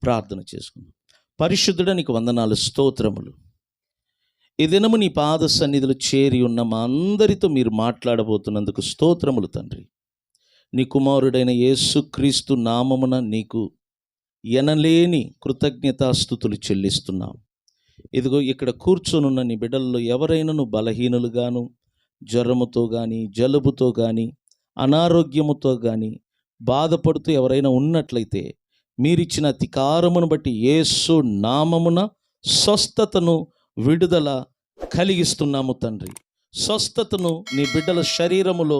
ప్రార్థన చేసుకుందాం. పరిశుద్ధుడా, నీకు వందనాలు, స్తోత్రములు. ఈ దినము నీ పాద సన్నిధిలో చేరి ఉన్న మా అందరితో మీరు మాట్లాడబోతున్నందుకు స్తోత్రములు తండ్రి. నీ కుమారుడైన యేసుక్రీస్తు నామమున నీకు ఎనలేని కృతజ్ఞతాస్తుతులు చెల్లిస్తున్నాం. ఇదిగో ఇక్కడ కూర్చొనున్న నీ బిడ్డల్లో ఎవరైనాను బలహీనులుగాను, జ్వరముతో కానీ, జలుబుతో కానీ, అనారోగ్యముతో కానీ బాధపడుతూ ఎవరైనా ఉన్నట్లయితే మీరిచ్చిన అధికారమును బట్టి యేసు నామమున స్వస్థతను, విడుదల కలిగిస్తున్నాము తండ్రి. స్వస్థతను నీ బిడ్డల శరీరములో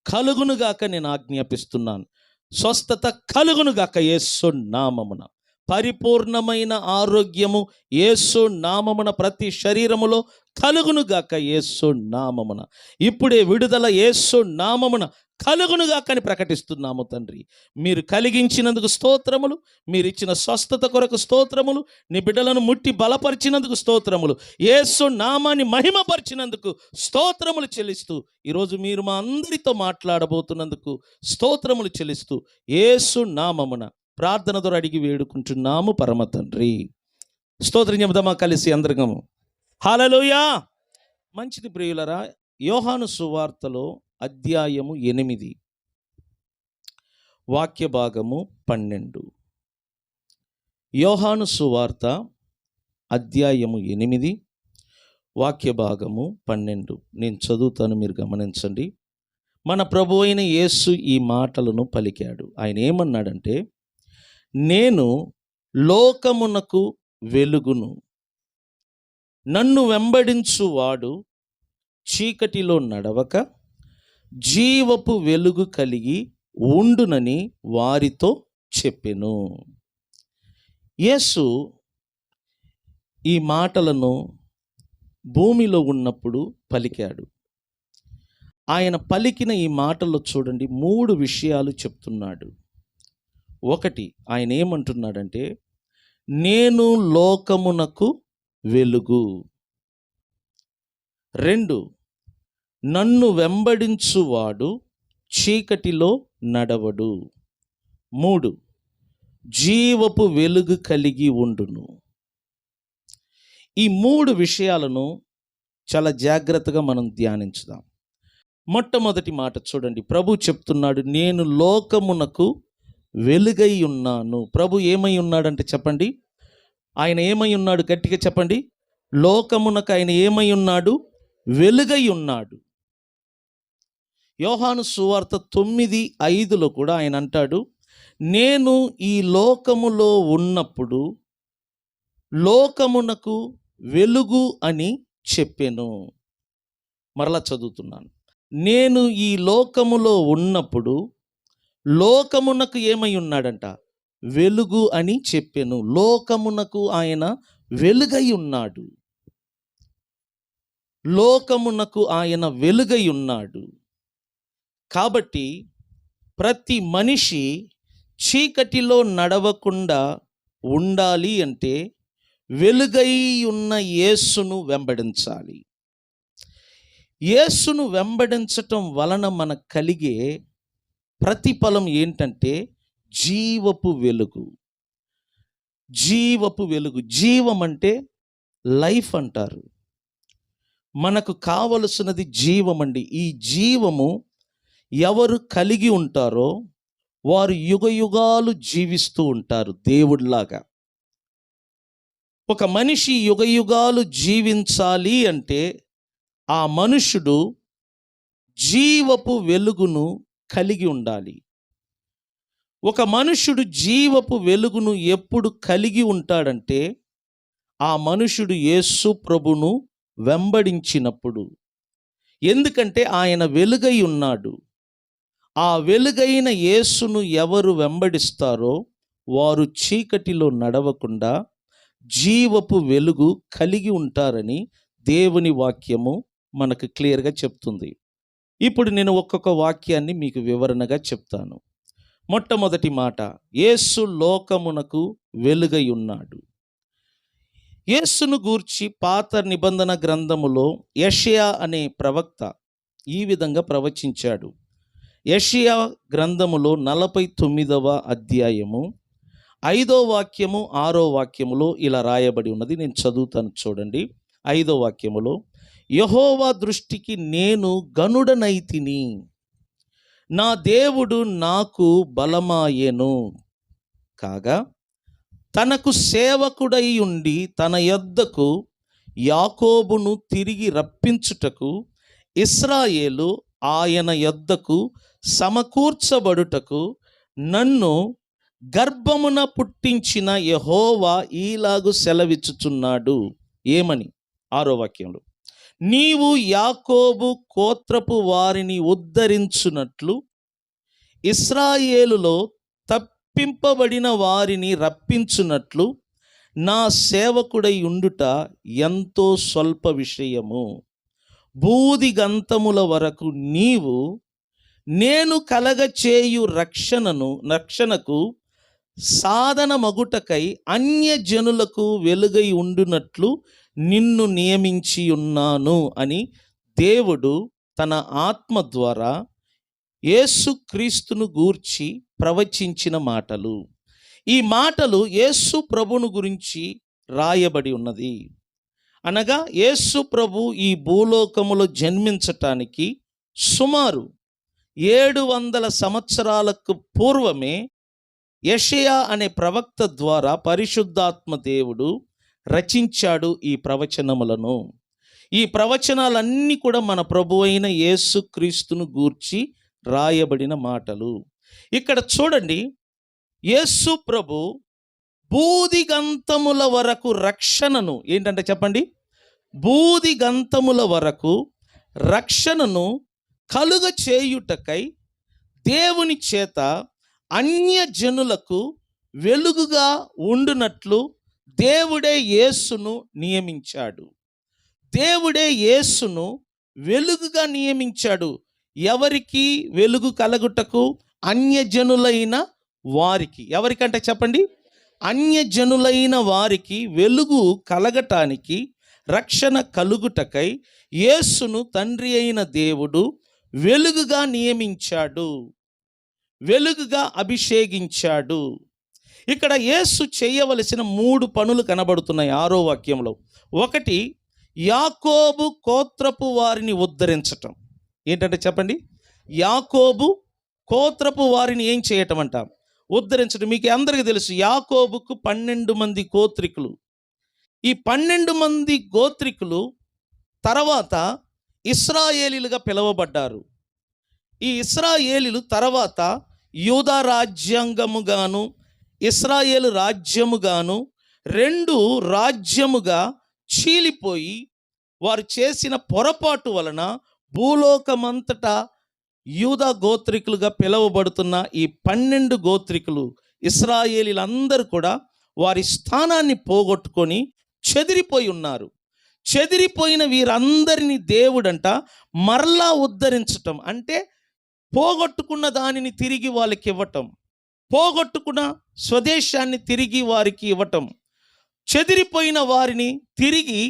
కలుగునుగాక నేను ఆజ్ఞాపిస్తున్నాను. స్వస్థత కలుగునుగాక యేసు నామమున. పరిపూర్ణమైన ఆరోగ్యము యేసు నామమున ప్రతి శరీరములో కలుగునుగాక యేసు నామమున. ఇప్పుడే విడుదల యేసు నామమున కలుగునుగాక అని ప్రకటిస్తున్నాము తండ్రి. మీరు కలిగించినందుకు స్తోత్రములు, మీరు ఇచ్చిన స్వస్థత కొరకు స్తోత్రములు, నీ బిడ్డలను ముట్టి బలపరిచినందుకు స్తోత్రములు, యేసు నామాన్ని మహిమపరిచినందుకు స్తోత్రములు చెల్లిస్తూ ఈరోజు మీరు మా అందరితో మాట్లాడబోతున్నందుకు స్తోత్రములు చెల్లిస్తూ యేసు నామమున ప్రార్థన ద్వారా అడిగి వేడుకుంటున్నాము పరమ తండ్రి. స్తోత్రం చెబుదామా కలిసి అందరము? హల్లెలూయా. మంచిది ప్రియులరా, యోహాను సువార్తలో అధ్యాయము 8 వాక్య భాగము 12. యోహాను సువార్త అధ్యాయము 8 వాక్య భాగము 12 నేను చదువుతాను, మీరు గమనించండి. మన ప్రభు అయిన యేసు ఈ మాటలను పలికాడు. ఆయన ఏమన్నాడంటే, నేను లోకమునకు వెలుగును, నన్ను వెంబడించువాడు చీకటిలో నడవక జీవపు వెలుగు కలిగి ఉండునని వారితో చెప్పెను. యేసు ఈ మాటలను భూమిలో ఉన్నప్పుడు పలికాడు. ఆయన పలికిన ఈ మాటల్లో చూడండి, 3 విషయాలు చెప్తున్నాడు. ఒకటి, ఆయన ఏమంటున్నాడంటే, నేను లోకమునకు వెలుగు. 2, నన్ను వెంబడించువాడు చీకటిలో నడవడు. 3, జీవపు వెలుగు కలిగి ఉండును. ఈ 3 విషయాలను చాలా జాగ్రత్తగా మనం ధ్యానించుదాం. మొట్టమొదటి మాట చూడండి, ప్రభు చెప్తున్నాడు, నేను లోకమునకు వెలుగై ఉన్నాను. ప్రభు ఏమై ఉన్నాడంటే చెప్పండి, ఆయన ఏమై ఉన్నాడు? గట్టిగా చెప్పండి. లోకమునకు ఆయన ఏమై ఉన్నాడు? వెలుగై ఉన్నాడు. యోహాను సువార్త 9:5లో కూడా ఆయన అంటాడు, నేను ఈ లోకములో ఉన్నప్పుడు లోకమునకు వెలుగు అని చెప్పెను. మరలా చదువుతున్నాను, నేను ఈ లోకములో ఉన్నప్పుడు లోకమునకు ఏమై ఉన్నాడంట? వెలుగు అని చెప్పెను. లోకమునకు ఆయన వెలుగై ఉన్నాడు. లోకమునకు ఆయన వెలుగై ఉన్నాడు. కాబట్టి ప్రతి మనిషి చీకటిలో నడవకుండా ఉండాలి అంటే వెలుగై ఉన్న యేసును వెంబడించాలి. యేసును వెంబడించటం వలన మనకు కలిగే ప్రతిఫలం ఏంటంటే జీవపు వెలుగు. జీవపు వెలుగు. జీవం అంటే లైఫ్ అంటారు. మనకు కావలసినది జీవం అండి. ఈ జీవము ఎవరు కలిగి ఉంటారో వారు యుగయుగాలు జీవిస్తూ ఉంటారు దేవుడిలాగా. ఒక మనిషి యుగయుగాలు జీవించాలి అంటే ఆ మనుషుడు జీవపు వెలుగును కలిగి ఉండాలి. ఒక మనుషుడు జీవపు వెలుగును ఎప్పుడు కలిగి ఉంటాడంటే ఆ మనుషుడు యేసు ప్రభును వెంబడించినప్పుడు. ఎందుకంటే ఆయన వెలుగై ఉన్నాడు. ఆ వెలుగైన యేసును ఎవరు వెంబడిస్తారో వారు చీకటిలో నడవకుండా జీవపు వెలుగు కలిగి ఉంటారని దేవుని వాక్యము మనకు క్లియర్గా చెప్తుంది. ఇప్పుడు నేను ఒక్కొక్క వాక్యాన్ని మీకు వివరణగా చెప్తాను. మొట్టమొదటి మాట, యేసు లోకమునకు వెలుగై ఉన్నాడు. యేసును గూర్చి పాత నిబంధన గ్రంథములో యెషయా అనే ప్రవక్త ఈ విధంగా ప్రవచించాడు. యెషయా గ్రంథములో 49వ అధ్యాయము 5వ వాక్యము 6వ వాక్యములో ఇలా రాయబడి ఉన్నది. నేను చదువుతాను చూడండి. 5వ వాక్యములో, యెహోవా దృష్టికి నేను గనుడనైతిని, నా దేవుడు నాకు బలమాయెను. కాగా తనకు సేవకుడై ఉండి తన యొద్దకు యాకోబును తిరిగి రప్పించుటకు ఇశ్రాయేలు ఆయన యొద్దకు సమకూర్చబడుటకు నన్ను గర్భమున పుట్టించిన యెహోవా ఈలాగు సెలవిచ్చుచున్నాడు. ఏమని? 6వ వాక్యంలో, నీవు యాకోబు గోత్రపు వారిని ఉద్ధరించునట్లు ఇశ్రాయేలులో తప్పింపబడిన వారిని రప్పించునట్లు నా సేవకుడై ఉండుట ఎంతో స్వల్ప విషయము. బూదిగంతముల వరకు నీవు నేను కలగచేయు రక్షణకు సాధనమగుటకై అన్యజనులకు వెలుగై ఉండునట్లు నిన్ను నియమించి ఉన్నాను అని దేవుడు తన ఆత్మ ద్వారా యేసుక్రీస్తును గూర్చి ప్రవచించిన మాటలు. ఈ మాటలు యేసు ప్రభును గురించి రాయబడి ఉన్నది. అనగా యేసు ప్రభు ఈ భూలోకములో జన్మించటానికి సుమారు 700 సంవత్సరాలకు పూర్వమే యెషయా అనే ప్రవక్త ద్వారా పరిశుద్ధాత్మ దేవుడు రచించాడు ఈ ప్రవచనములను. ఈ ప్రవచనాలన్నీ కూడా మన ప్రభు అయిన యేసుక్రీస్తును గూర్చి రాయబడిన మాటలు. ఇక్కడ చూడండి, యేసు ప్రభు బూదిగంతముల వరకు రక్షణను, ఏంటంటే చెప్పండి, బూదిగంతముల వరకు రక్షణను కలుగ చేయుటకై దేవుని చేత అన్యజనులకు వెలుగుగా ఉండునట్లు దేవుడే యేసును నియమించాడు. దేవుడే యేసును వెలుగుగా నియమించాడు. ఎవరికి వెలుగు కలుగుటకు? అన్యజనులైన వారికి. ఎవరికంటే చెప్పండి, అన్యజనులైన వారికి వెలుగు కలగటానికి, రక్షణ కలుగుటకై యేసును తండ్రి అయిన దేవుడు వెలుగుగా నియమించాడు, వెలుగుగా అభిషేకించాడు. ఇక్కడ యేసు చేయవలసిన 3 పనులు కనబడుతున్నాయి 6వ వాక్యంలో. 1, యాకోబు గోత్రపు వారిని ఉద్ధరించటం. ఏంటంటే చెప్పండి, యాకోబు గోత్రపు వారిని ఏం చేయటం అంట? ఉద్ధరించడం. మీకు అందరికీ తెలుసు, యాకోబుకు 12 మంది గోత్రికులు. ఈ 12 మంది గోత్రికులు తర్వాత ఇశ్రాయేలీలుగా పిలువబడ్డారు. ఈ ఇశ్రాయేలీలు తర్వాత యూదా రాజ్యాంగముగాను ఇశ్రాయేలు రాజ్యముగాను 2 రాజ్యముగా చీలిపోయి వారు చేసిన పొరపాటు వలన భూలోకమంతటా యూదా గోత్రికులుగా పిలువబడుతున్న ఈ 12 గోత్రికులు ఇశ్రాయేలీలందరూ కూడా వారి స్థానాన్ని పోగొట్టుకొని చెదిరిపోయి ఉన్నారు. చెదిరిపోయిన వీరందరినీ దేవుడంట మరలా ఉద్ధరించటం, అంటే పోగొట్టుకున్న దానిని తిరిగి వాళ్ళకి ఇవ్వటం, పోగొట్టుకున్న స్వదేశాన్ని తిరిగి వారికి ఇవ్వటం, చెదిరిపోయిన వారిని తిరిగి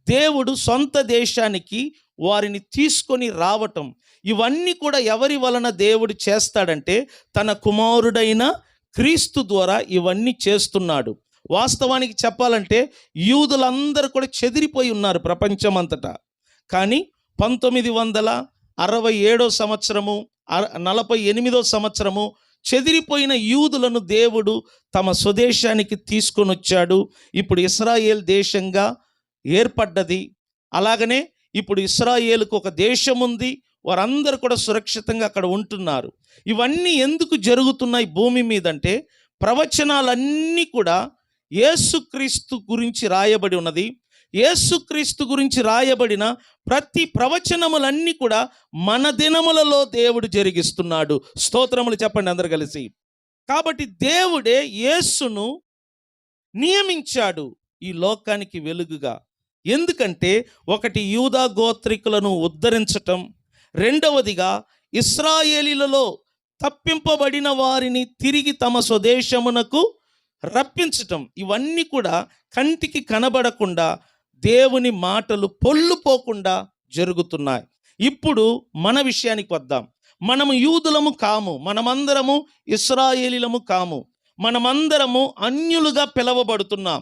దేవుడు సొంత దేశానికి వారిని తీసుకొని రావటం. ఇవన్నీ కూడా ఎవరి వలన దేవుడు చేస్తాడంటే తన కుమారుడైన క్రీస్తు ద్వారా ఇవన్నీ చేస్తున్నాడు. వాస్తవానికి చెప్పాలంటే యూదులందరూ కూడా చెదిరిపోయి ఉన్నారు ప్రపంచమంతటా. కానీ 1967 సంవత్సరము 48వ సంవత్సరము చెదిరిపోయిన యూదులను దేవుడు తమ స్వదేశానికి తీసుకొని వచ్చాడు. ఇప్పుడు ఇశ్రాయేల్ దేశంగా ఏర్పడ్డది. అలాగనే ఇప్పుడు ఇశ్రాయేలుకు ఒక దేశం ఉంది. వారందరూ కూడా సురక్షితంగా అక్కడ ఉంటున్నారు. ఇవన్నీ ఎందుకు జరుగుతున్నాయి భూమి మీద అంటే, ప్రవచనాలన్నీ కూడా యేసుక్రీస్తు గురించి రాయబడి ఉన్నది. యేసుక్రీస్తు గురించి రాయబడిన ప్రతి ప్రవచనములన్నీ కూడా మన దినములలో దేవుడు జరిగిస్తున్నాడు. స్తోత్రములు చెప్పండి అందరు కలిసి. కాబట్టి దేవుడే యేసును నియమించాడు ఈ లోకానికి వెలుగుగా. ఎందుకంటే 1 యూదా గోత్రికులను ఉద్ధరించటం, 2వదిగా ఇశ్రాయేలీలలో తప్పింపబడిన వారిని తిరిగి తమ స్వదేశమునకు రప్పించటం. ఇవన్నీ కూడా కంటికి కనబడకుండా దేవుని మాటలు పొల్లుపోకుండా జరుగుతున్నాయి. ఇప్పుడు మన విషయానికి వద్దాం. మనము యూదులము కాము, మనమందరము ఇశ్రాయేలీలము కాము. మనమందరము అన్యులుగా పిలవబడుతున్నాం.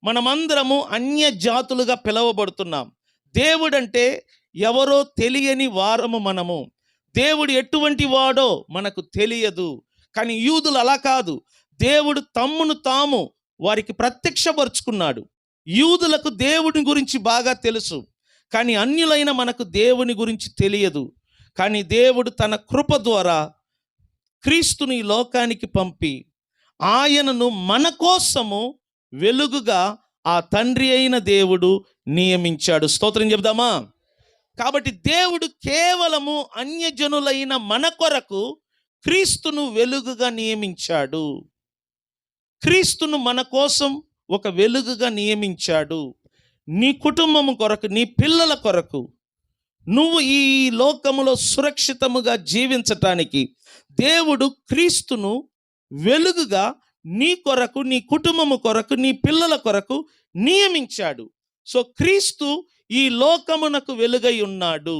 మనమందరము అన్య జాతులుగా పిలవబడుతున్నాం. దేవుడంటే ఎవరో తెలియని వారము మనము. దేవుడు ఎటువంటి వాడో మనకు తెలియదు. కానీ యూదులు అలా కాదు. దేవుడు తమ్మును తాము వారికి ప్రత్యక్షపరుచుకున్నాడు. యూదులకు దేవుని గురించి బాగా తెలుసు, కానీ అన్యులైన మనకు దేవుని గురించి తెలియదు. కానీ దేవుడు తన కృప ద్వారా క్రీస్తుని ఈ లోకానికి పంపి ఆయనను మన కోసము వెలుగుగా ఆ తండ్రి అయిన దేవుడు నియమించాడు. స్తోత్రం చెప్దామా? కాబట్టి దేవుడు కేవలము అన్యజనులైన మన కొరకు క్రీస్తును వెలుగుగా నియమించాడు. క్రీస్తును మన కోసం ఒక వెలుగుగా నియమించాడు. నీ కుటుంబము కొరకు, నీ పిల్లల కొరకు, నువ్వు ఈ లోకములో సురక్షితముగా జీవించటానికి దేవుడు క్రీస్తును వెలుగుగా నీ కొరకు, నీ కుటుంబము కొరకు, నీ పిల్లల కొరకు నియమించాడు. సో క్రీస్తు ఈ లోకమునకు వెలుగై ఉన్నాడు.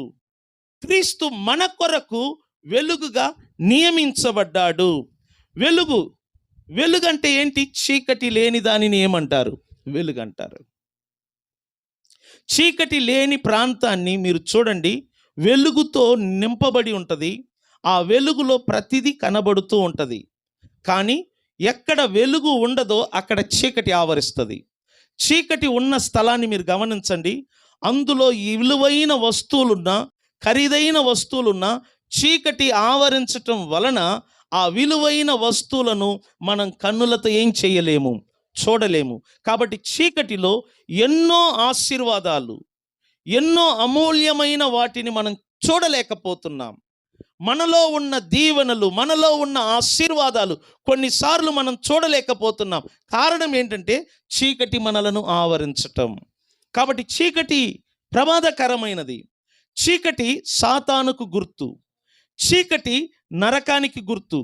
క్రీస్తు మన కొరకు వెలుగుగా నియమించబడ్డాడు. వెలుగంటే ఏంటి? చీకటి లేని దానిని ఏమంటారు? వెలుగంటారు. చీకటి లేని ప్రాంతాన్ని మీరు చూడండి, వెలుగుతో నింపబడి ఉంటుంది. ఆ వెలుగులో ప్రతిదీ కనబడుతూ ఉంటుంది. కానీ ఎక్కడ వెలుగు ఉండదో అక్కడ చీకటి ఆవరిస్తుంది. చీకటి ఉన్న స్థలాన్ని మీరు గమనించండి. అందులో విలువైన వస్తువులున్నా, ఖరీదైన వస్తువులున్నా చీకటి ఆవరించటం వలన ఆ విలువైన వస్తువులను మనం కన్నులతో ఏం చేయలేము, చూడలేము. కాబట్టి చీకటిలో ఎన్నో ఆశీర్వాదాలు, ఎన్నో అమూల్యమైన వాటిని మనం చూడలేకపోతున్నాం. మనలో ఉన్న దీవెనలు, మనలో ఉన్న ఆశీర్వాదాలు కొన్నిసార్లు మనం చూడలేకపోతున్నాం. కారణం ఏంటంటే చీకటి మనలను ఆవరించటం. కాబట్టి చీకటి ప్రమాదకరమైనది. చీకటి సాతానుకు గుర్తు, చీకటి నరకానికి గుర్తు,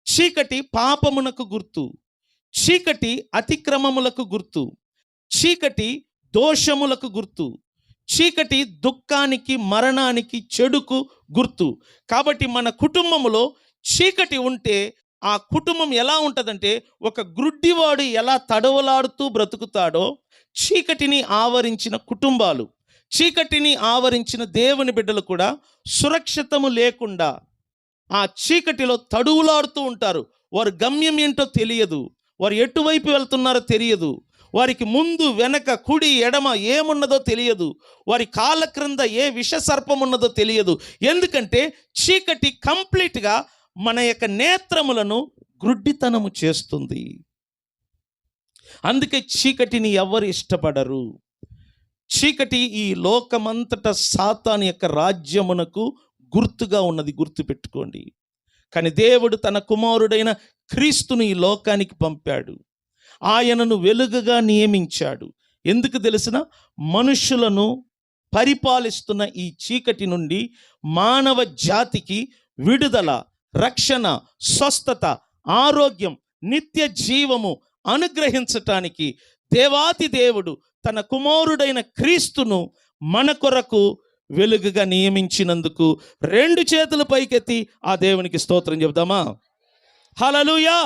చీకటి పాపమునకు గుర్తు, చీకటి అతిక్రమములకు గుర్తు, చీకటి దోషములకు గుర్తు, చీకటి దుఃఖానికి, మరణానికి, చెడుకు గుర్తు. కాబట్టి మన కుటుంబములో చీకటి ఉంటే ఆ కుటుంబం ఎలా ఉంటుందంటే, ఒక గ్రుడ్డివాడు ఎలా తడవలాడుతూ బ్రతుకుతాడో చీకటిని ఆవరించిన కుటుంబాలు, చీకటిని ఆవరించిన దేవుని బిడ్డలు కూడా సురక్షితము లేకుండా ఆ చీకటిలో తడువులాడుతూ ఉంటారు. వారి గమ్యం ఏంటో తెలియదు, వారు ఎటువైపు వెళ్తున్నారో తెలియదు, వారికి ముందు వెనక కుడి ఎడమ ఏమున్నదో తెలియదు, వారి కాళ్ళ క్రింద ఏ విష సర్పం ఉన్నదో తెలియదు. ఎందుకంటే చీకటి కంప్లీట్గా మన యొక్క నేత్రములను గ్రుడ్డితనము చేస్తుంది. అందుకే చీకటిని ఎవరు ఇష్టపడరు. చీకటి ఈ లోకమంతటా సాతాను యొక్క రాజ్యమునకు గుర్తుగా ఉన్నది, గుర్తుపెట్టుకోండి. కానీ దేవుడు తన కుమారుడైన క్రీస్తును ఈ లోకానికి పంపాడు. ఆయనను వెలుగుగా నియమించాడు. ఎందుకు తెలిసిన? మనుషులను పరిపాలిస్తున్న ఈ చీకటి నుండి మానవ జాతికి విడుదల, రక్షణ, స్వస్థత, ఆరోగ్యం, నిత్య జీవము అనుగ్రహించటానికి దేవాతి దేవుడు తన కుమారుడైన క్రీస్తును మన కొరకు వెలుగుగా నియమించినందుకు 2 చేతులు పైకెత్తి ఆ దేవునికి స్తోత్రం చెబుదామా? హల్లెలూయా.